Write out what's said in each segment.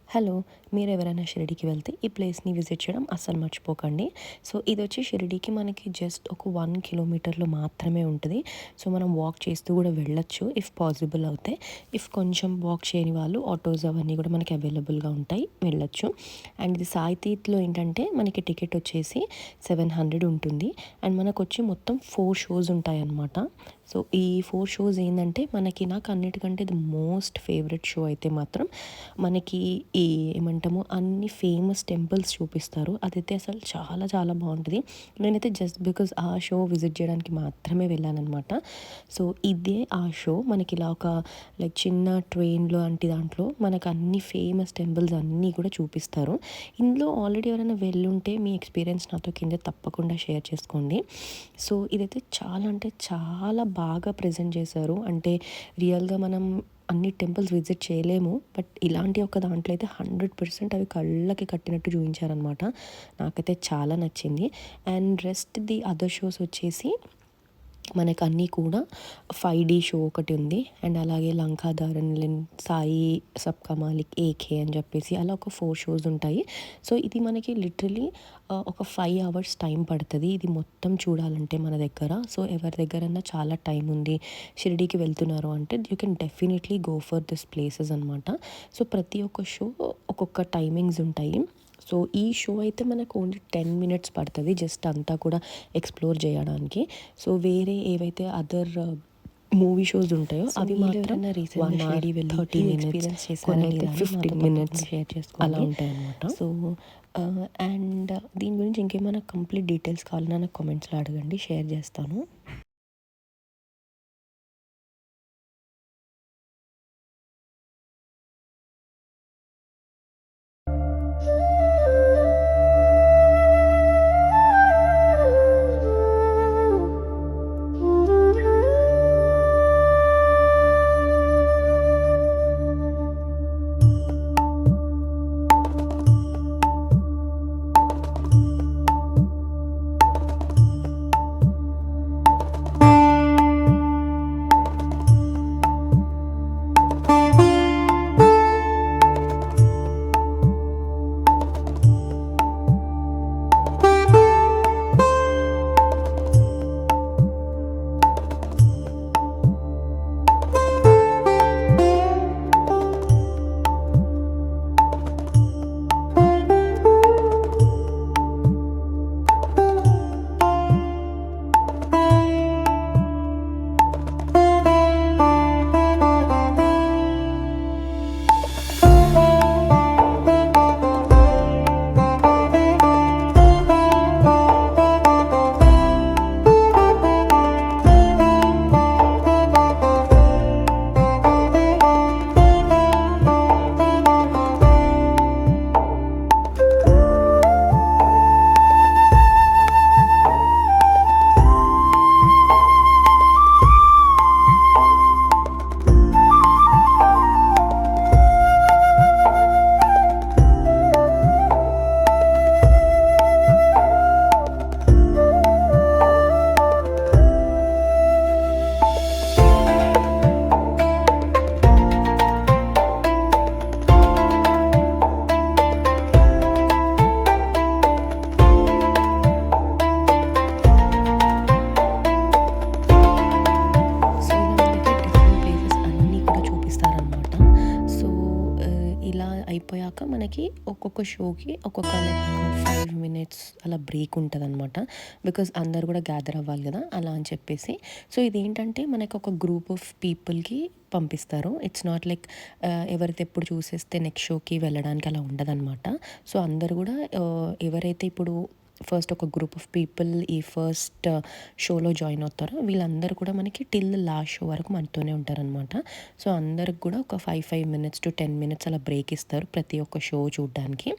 Hello! మీరెవరైనా షిరిడీకి వెళ్తే ఈ ప్లేస్‌ని విజిట్ చేయడం అస్సలు మర్చిపోకండి. సో, ఇదొచ్చి షిరిడీకి మనకి జస్ట్ ఒక 1 కిలోమీటర్‌లో మాత్రమే ఉంటది. సో, మనం వాక్ చేస్తూ గూడా వెళ్ళొచ్చు ఇఫ్ పాసిబుల్ అవుతే. ఇఫ్ కొంచెం వాక్ చేయని వాళ్ళు ఆటోస్ అవన్నీ గూడా మనకి అవైలబుల్‌గా ఉంటాయి, వెళ్ళొచ్చు. అండ్ ఇది సాయి తీర్థ్‌లో ఏంటంటే మనకి టికెట్ వచ్చేసి 700 ఉంటుంది. అండ్ మనకొచ్చి మొత్తం 4 షోస్ ఉంటాయన్నమాట. సో, ఈ 4 షోస్ ఏందంటే నాకు అన్నిటికంటే ది మోస్ట్ ఫేవరెట్ షో అయితే మాత్రం మనకి ఈ ఏమంటాము అన్ని ఫేమస్ టెంపుల్స్ చూపిస్తారు. అదైతే అసలు చాలా చాలా బావుంటది. నేనైతే జస్ట్ బికాజ్ ఆ షో విజిట్ చేయడానికి మాత్రమే వెళ్ళాననమాట. సో, ఇదే ఆ షో మనకిలా ఒక లైక్ చిన్న ట్రైన్ లాంటి దాంట్లో మనకు అన్ని ఫేమస్ టెంపుల్స్ అన్నీ కూడా చూపిస్తారు. ఇందులో ఆల్రెడీ ఎవరైనా వెళ్ళుంటే మీ ఎక్స్‌పీరియన్స్ నాతో కింద తప్పకుండా షేర్ చేసుకోండి. సో, ఇదైతే చాలా అంటే చాలా బాగా ప్రెజెంట్ చేశారు. అంటే రియల్‌గా మనం అన్ని టెంపుల్స్ విజిట్ చేయలేము. బట్ ఇలాంటి ఒక దాంట్లో అయితే 100% అవి కళ్ళకి కట్టినట్టు చూయించారనమాట. నాకైతే చాలా నచ్చింది. And rest the other shows వచ్చేసి మనకన్నీ కూడా 5D షో ఒకటి ఉంది. అండ్ అలాగే 'లంకాదారన్', 'సాయి సబ్కా మాలిక్ ఏకే' అని చెప్పేసి అలా ఒక 4 షోస్ ఉంటాయి. సో, ఇది మనకి లిటరల్లీ ఒక 5 అవర్స్ టైం పడతది. ఇది మొత్తం చూడాలంటే మన దగ్గర. సో, ఎవరి దగ్గరన్నా చాలా టైం ఉంది, షిరిడీకి వెళ్తున్నారు అంటే you can definitely go for this places అనమాట. సో, ప్రతి ఒక్క షో ఒక్కొక్క టైమింగ్స్ ఉంటాయి. సో, ఈ షో అయితే మనకు ఓన్లీ 10 మినిట్స్ పడతది జస్ట్ అంతా కూడా ఎక్స్‌ప్లోర్ చేయడానికి. సో, వేరే ఏవైతే అదర్ మూవీ షోస్ ఉంటాయో అవి మాత్రం 1 అవర్ 30 మినిట్స్, కొన్నైతే 15 మినిట్స్ అలా ఉంటాయన్నమాట. సో, అండ్ దీని గురించి ఇంకేమైనా కంప్లీట్ డీటెయిల్స్ కావాలన్నా నాకు కామెంట్స్‌లో అడగండి, షేర్ చేస్తాను. సో, ఇలా మనకి డిఫరెంట్ ప్లేసెస్ అన్నీ కూడా చూపిస్తారనమాట. సో, ఇలా అయిపోయాక మనకి ఒక్కొక్క షోకి ఒక్కొక్క లైక్ 5 మినిట్స్ అలా బ్రేక్ ఉంటదనమాట. బికాజ్ అందరూ కూడా గ్యాదర్ అవ్వాలి గదా! అలా అని చెప్పేసి. సో, ఇదేంటంటే మనకు ఒక గ్రూప్ ఆఫ్ పీపుల్‌కి పంపిస్తారు. ఇట్స్ నాట్ లైక్ ఎవరైతే ఎప్పుడు చూసేస్తే నెక్స్ట్ షోకి వెళ్ళడానికి అలా ఉండదనమాట. సో, అందరూ గూడా ఎవరైతే ఇప్పుడు ఫస్ట్ ఒక గ్రూప్ ఆఫ్ పీపుల్ ఈ ఫస్ట్ షోలో జాయిన్ అవుతారో వీళ్ళందరూ కూడా మనకి టిల్ లాస్ట్ షో వరకు మనతోనే ఉంటారనమాట. సో, అందరికి కూడా ఒక 5 మినిట్స్ టు 10 మినిట్స్ అలా బ్రేక్ ఇస్తారు ప్రతి ఒక్క షో చూడ్డానికి.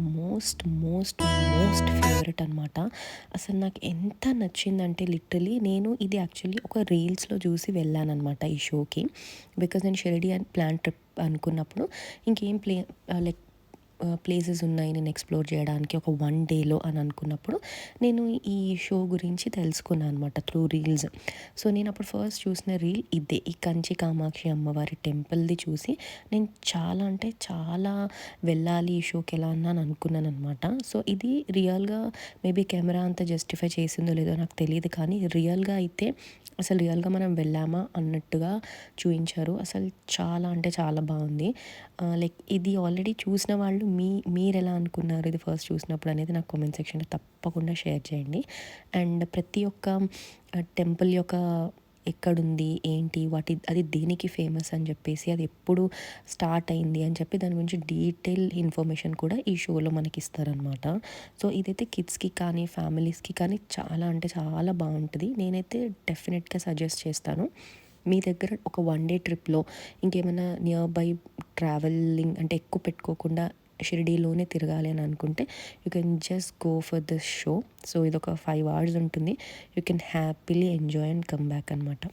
మోస్ట్ మోస్ట్ మోస్ట్ ఫేవరెట్ అనమాట. అసలు నాకు ఎంత నచ్చిందంటే లిటరలీ నేను ఇది యాక్చువల్లీ ఒక రీల్స్‌లో చూసి వెళ్ళాననమాట ఈ షోకి. బికాజ్ నేను షిరిడి అండ్ ప్లాన్ ట్రిప్ అనుకున్నప్పుడు ఇంకేం లైక్ ప్లేసెస్ ఉన్నాయి నేను ఎక్స్‌ప్లోర్ చేయడానికి ఒక 1 డేలో అని అనుకున్నప్పుడు నేను ఈ షో గురించి తెలుసుకున్నాను అనమాట త్రూ రీల్స్. సో నేను అప్పుడు ఫస్ట్ చూసిన రీల్ ఇదే. ఈ కంచి కామాక్షి అమ్మవారి టెంపుల్‌ది చూసి నేను చాలా అంటే చాలా వెళ్ళాలి ఈ షోకి ఎలా అన్నా అని అనుకున్నాననమాట. సో ఇది రియల్‌గా మేబీ కెమెరా అంత జస్టిఫై చేసిందో లేదో నాకు తెలీదు కానీ రియల్‌గా అయితే అసలు రియల్‌గా మనం వెళ్ళామా అన్నట్టుగా చూయించారు. అసలు చాలా అంటే చాలా బావుంది. లైక్ ఇది ఆల్రెడీ చూసిన వాళ్ళు మీరెలా అనుకున్నారు ఇది ఫస్ట్ చూసినప్పుడు అనేది నాకు కామెంట్ సెక్షన్‌లో తప్పకుండా షేర్ చేయండి. అండ్ ప్రతి ఒక్క టెంపుల్ యొక్క ఎక్కడుంది, ఏంటి, అది దేనికి ఫేమస్ అని చెప్పేసి, అది ఎప్పుడు స్టార్ట్ అయింది అని చెప్పి దాని గురించి డీటెయిల్ ఇన్ఫర్మేషన్ కూడా ఈ షోలో మనకిస్తారనమాట. సో ఇదైతే కిడ్స్‌కి కానీ, ఫ్యామిలీస్‌కి కానీ చాలా అంటే చాలా బావుంటది. నేనైతే డెఫినెట్‌గా సజెస్ట్ చేస్తాను. మీ దగ్గర ఒక 1 డే ట్రిప్‌లో ఇంకేమైనా నియర్ బై ట్రావెలింగ్ అంటే ఎక్కువ పెట్టుకోకుండా షిరిడీలోనే తిరగాలి అని అనుకుంటే you can just go for this show. So ఇదొక 5 అవర్స్ ఉంటుంది. You can happily enjoy and come back అనమాట.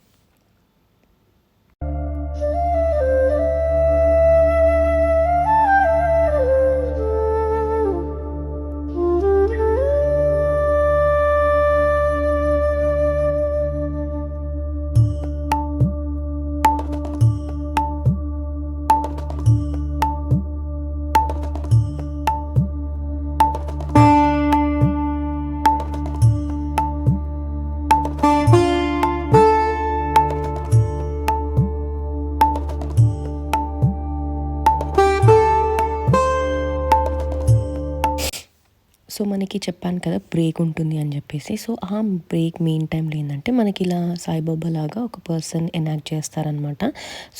సో మనకి చెప్పాను కదా బ్రేక్ ఉంటుంది అని చెప్పేసి. సో ఆ బ్రేక్ మెయిన్ టైంలో ఏంటంటే మనకి ఇలా సాయిబాబా లాగా ఒక పర్సన్ ఎనాక్ట్ చేస్తారనమాట.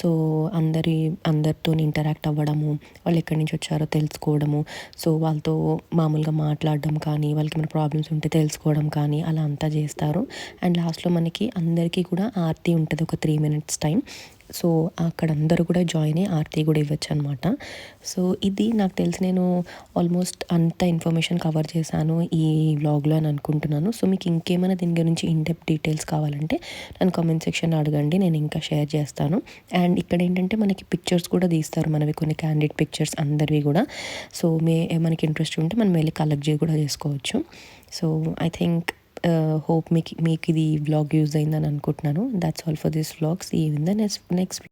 సో అందరితో ఇంటరాక్ట్ అవ్వడము, వాళ్ళు ఎక్కడి నుంచి వచ్చారో తెలుసుకోవడము, సో వాళ్ళతో మామూలుగా మాట్లాడడం కానీ, వాళ్ళకి ఏమైనా ప్రాబ్లమ్స్ ఉంటే తెలుసుకోవడం కానీ అలా అంతా చేస్తారు. అండ్ లాస్ట్‌లో మనకి అందరికీ కూడా ఆరతి ఉంటది ఒక 3 మినిట్స్ టైం. సో అక్కడ అందరూ కూడా జాయిన్ అయ్యి ఆరతి కూడా ఇవ్వచ్చనమాట. సో ఇది నాకు తెలిసి నేను ఆల్మోస్ట్ అంత ఇన్ఫర్మేషన్ కవర్ చేశాను ఈ వ్లాగ్‌లో అని అనుకుంటున్నాను. సో మీకు ఇంకేమైనా దీని గురించి ఇన్ డెప్త్ డీటెయిల్స్ కావాలంటే నన్ను కామెంట్ సెక్షన్‌లో అడగండి. నేను ఇంకా షేర్ చేస్తాను. అండ్ ఇక్కడ ఏంటంటే మనకి పిక్చర్స్ కూడా తీస్తారు. మనవి కొన్ని క్యాండిడ్ పిక్చర్స్ అందరివి కూడా. సో మనకి ఇంట్రెస్ట్ ఉంటే మనం వెళ్ళి కలెక్ట్ కూడా చేసుకోవచ్చు. సో ఐ థింక్ హోప్ మీకు ఇది వ్లాగ్ యూజ్ అయిందని అనుకుంటున్నాను. That's all for this vlog. See you in the next